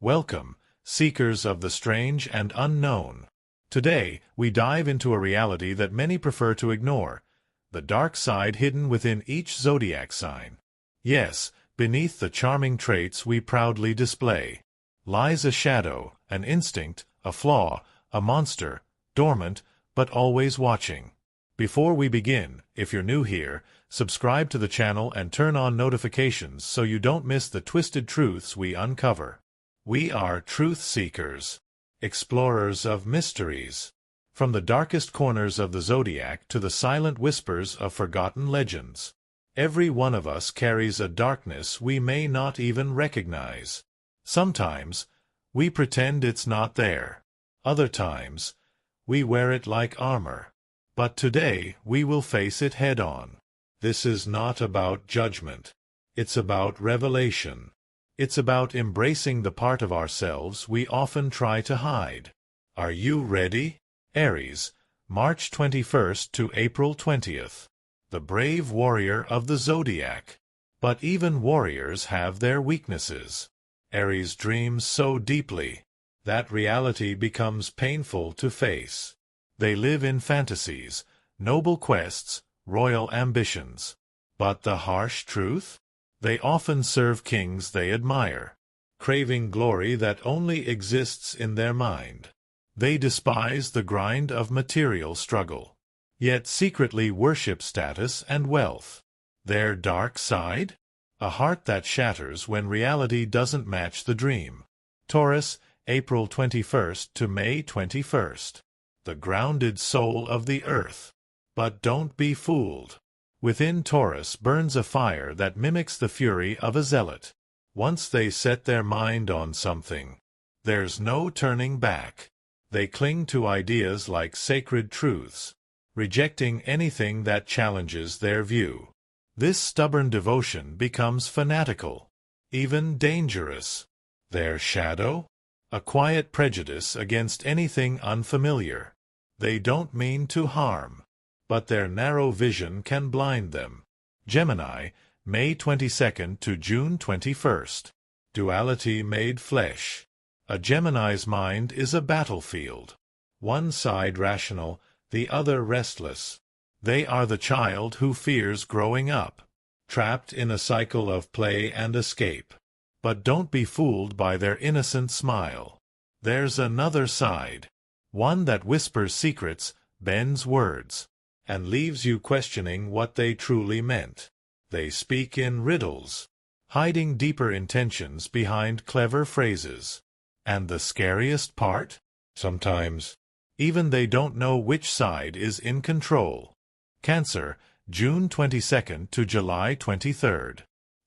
Welcome, seekers of the strange and unknown. Today, we dive into a reality that many prefer to ignore, the dark side hidden within each zodiac sign. Yes, beneath the charming traits we proudly display, lies a shadow, an instinct, a flaw, a monster, dormant, but always watching. Before we begin, if you're new here, subscribe to the channel and turn on notifications so you don't miss the twisted truths we uncover. We are truth seekers, explorers of mysteries. From the darkest corners of the zodiac to the silent whispers of forgotten legends, every one of us carries a darkness we may not even recognize. Sometimes, we pretend it's not there. Other times, we wear it like armor. But today, we will face it head-on. This is not about judgment. It's about revelation. It's about embracing the part of ourselves we often try to hide. Are you ready? Aries, March 21st to April 20th. The brave warrior of the zodiac. But even warriors have their weaknesses. Aries dreams so deeply that reality becomes painful to face. They live in fantasies, noble quests, royal ambitions. But the harsh truth? They often serve kings they admire, craving glory that only exists in their mind. They despise the grind of material struggle, yet secretly worship status and wealth. Their dark side? A heart that shatters when reality doesn't match the dream. Taurus, April 21st to May 21st. The grounded soul of the earth. But don't be fooled. Within Taurus burns a fire that mimics the fury of a zealot. Once they set their mind on something, there's no turning back. They cling to ideas like sacred truths, rejecting anything that challenges their view. This stubborn devotion becomes fanatical, even dangerous. Their shadow? A quiet prejudice against anything unfamiliar. They don't mean to harm, but their narrow vision can blind them. Gemini, May 22nd to June 21st. Duality made flesh. A Gemini's mind is a battlefield. One side rational, the other restless. They are the child who fears growing up, trapped in a cycle of play and escape. But don't be fooled by their innocent smile. There's another side, one that whispers secrets, bends words, and leaves you questioning what they truly meant. They speak in riddles, hiding deeper intentions behind clever phrases. And the scariest part? Sometimes, even they don't know which side is in control. Cancer, June 22nd to July 23rd.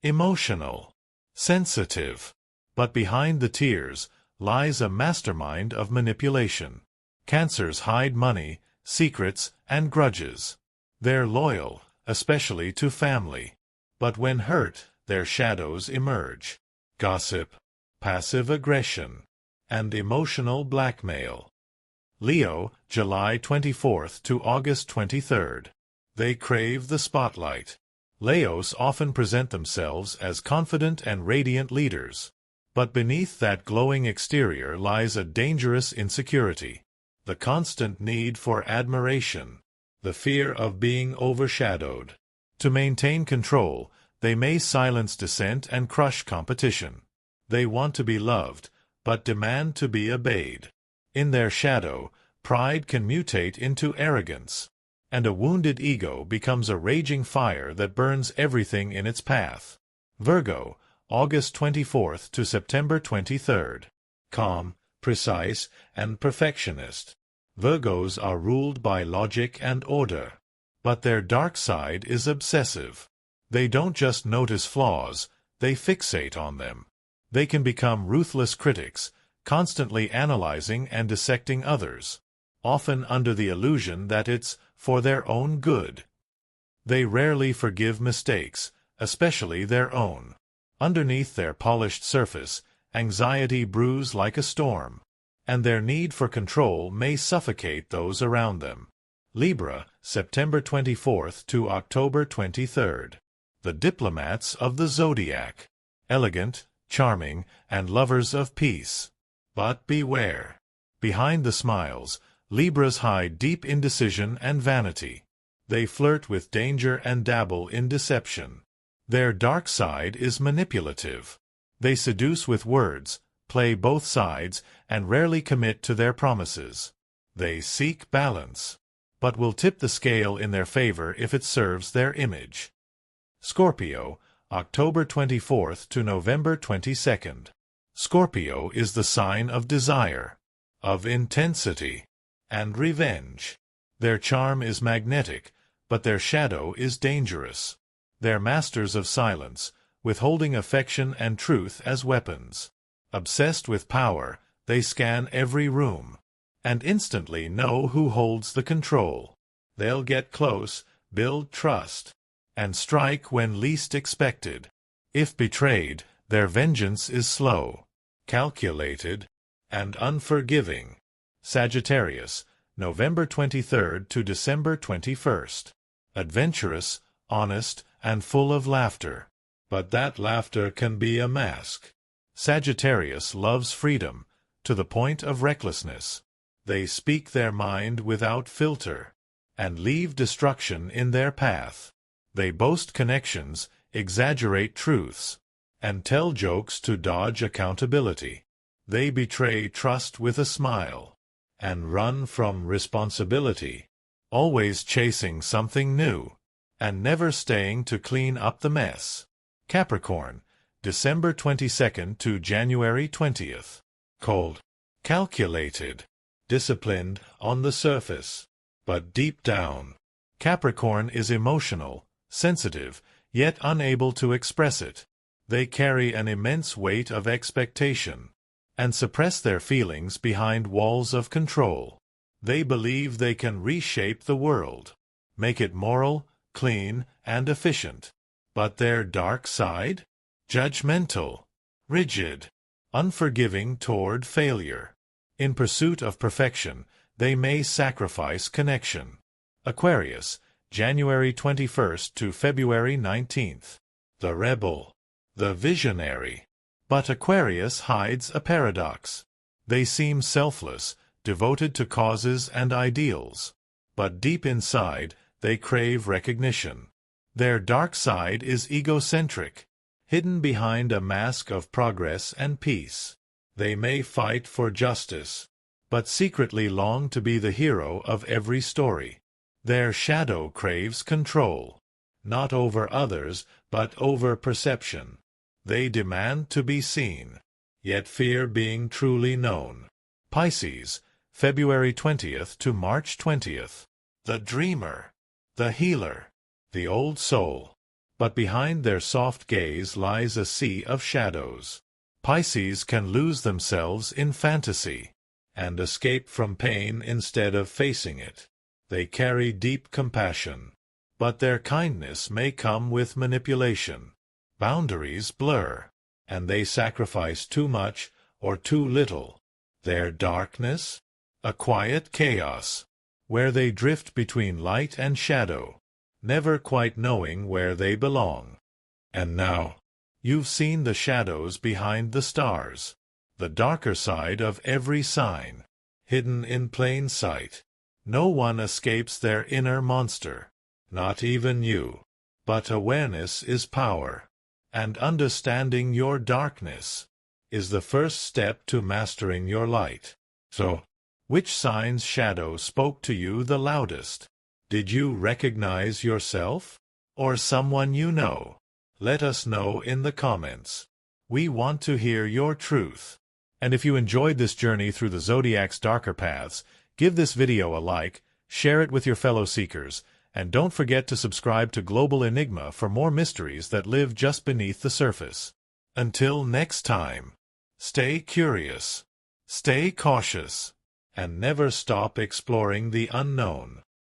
Emotional. Sensitive. But behind the tears lies a mastermind of manipulation. Cancers hide money, secrets, and grudges. They're loyal, especially to family. But when hurt, their shadows emerge. Gossip, passive aggression, and emotional blackmail. Leo, July 24th to August 23rd. They crave the spotlight. Leos often present themselves as confident and radiant leaders. But beneath that glowing exterior lies a dangerous insecurity. The constant need for admiration. The fear of being overshadowed. To maintain control, they may silence dissent and crush competition. They want to be loved, but demand to be obeyed. In their shadow, pride can mutate into arrogance, and a wounded ego becomes a raging fire that burns everything in its path. Virgo, August 24th to September 23rd. Calm, precise, and perfectionist. Virgos are ruled by logic and order. But their dark side is obsessive. They don't just notice flaws, they fixate on them. They can become ruthless critics, constantly analyzing and dissecting others, often under the illusion that it's for their own good. They rarely forgive mistakes, especially their own. Underneath their polished surface, anxiety brews like a storm, and their need for control may suffocate those around them. Libra, September 24th to October 23rd. The diplomats of the zodiac. Elegant, charming, and lovers of peace. But beware. Behind the smiles, Libras hide deep indecision and vanity. They flirt with danger and dabble in deception. Their dark side is manipulative. They seduce with words, play both sides, and rarely commit to their promises. They seek balance, but will tip the scale in their favor if it serves their image. Scorpio, October 24th to November 22nd. Scorpio is the sign of desire, of intensity, and revenge. Their charm is magnetic, but their shadow is dangerous. They're masters of silence, withholding affection and truth as weapons. Obsessed with power, they scan every room, and instantly know who holds the control. They'll get close, build trust, and strike when least expected. If betrayed, their vengeance is slow, calculated, and unforgiving. Sagittarius, November 23rd to December 21st. Adventurous, honest, and full of laughter. But that laughter can be a mask. Sagittarius loves freedom, to the point of recklessness. They speak their mind without filter, and leave destruction in their path. They boast connections, exaggerate truths, and tell jokes to dodge accountability. They betray trust with a smile, and run from responsibility, always chasing something new, and never staying to clean up the mess. Capricorn, December 22nd to January 20th. Cold, calculated, disciplined on the surface, but deep down. Capricorn is emotional, sensitive, yet unable to express it. They carry an immense weight of expectation, and suppress their feelings behind walls of control. They believe they can reshape the world, make it moral, clean, and efficient. But their dark side? Judgmental, rigid, unforgiving toward failure. In pursuit of perfection, they may sacrifice connection. Aquarius, January 21st to February 19th. The rebel, the visionary. But Aquarius hides a paradox. They seem selfless, devoted to causes and ideals. But deep inside, they crave recognition. Their dark side is egocentric, hidden behind a mask of progress and peace. They may fight for justice, but secretly long to be the hero of every story. Their shadow craves control, not over others, but over perception. They demand to be seen, yet fear being truly known. Pisces, February 20th to March 20th. The dreamer, the healer, the old soul. But behind their soft gaze lies a sea of shadows. Pisces can lose themselves in fantasy, and escape from pain instead of facing it. They carry deep compassion, but their kindness may come with manipulation. Boundaries blur, and they sacrifice too much or too little. Their darkness? A quiet chaos, where they drift between light and shadow, never quite knowing where they belong. And now, you've seen the shadows behind the stars, the darker side of every sign, hidden in plain sight. No one escapes their inner monster, not even you. But awareness is power, and understanding your darkness is the first step to mastering your light. So, which sign's shadow spoke to you the loudest? Did you recognize yourself, or someone you know? Let us know in the comments. We want to hear your truth. And if you enjoyed this journey through the Zodiac's darker paths, give this video a like, share it with your fellow seekers, and don't forget to subscribe to Global Enigma for more mysteries that live just beneath the surface. Until next time, stay curious, stay cautious, and never stop exploring the unknown.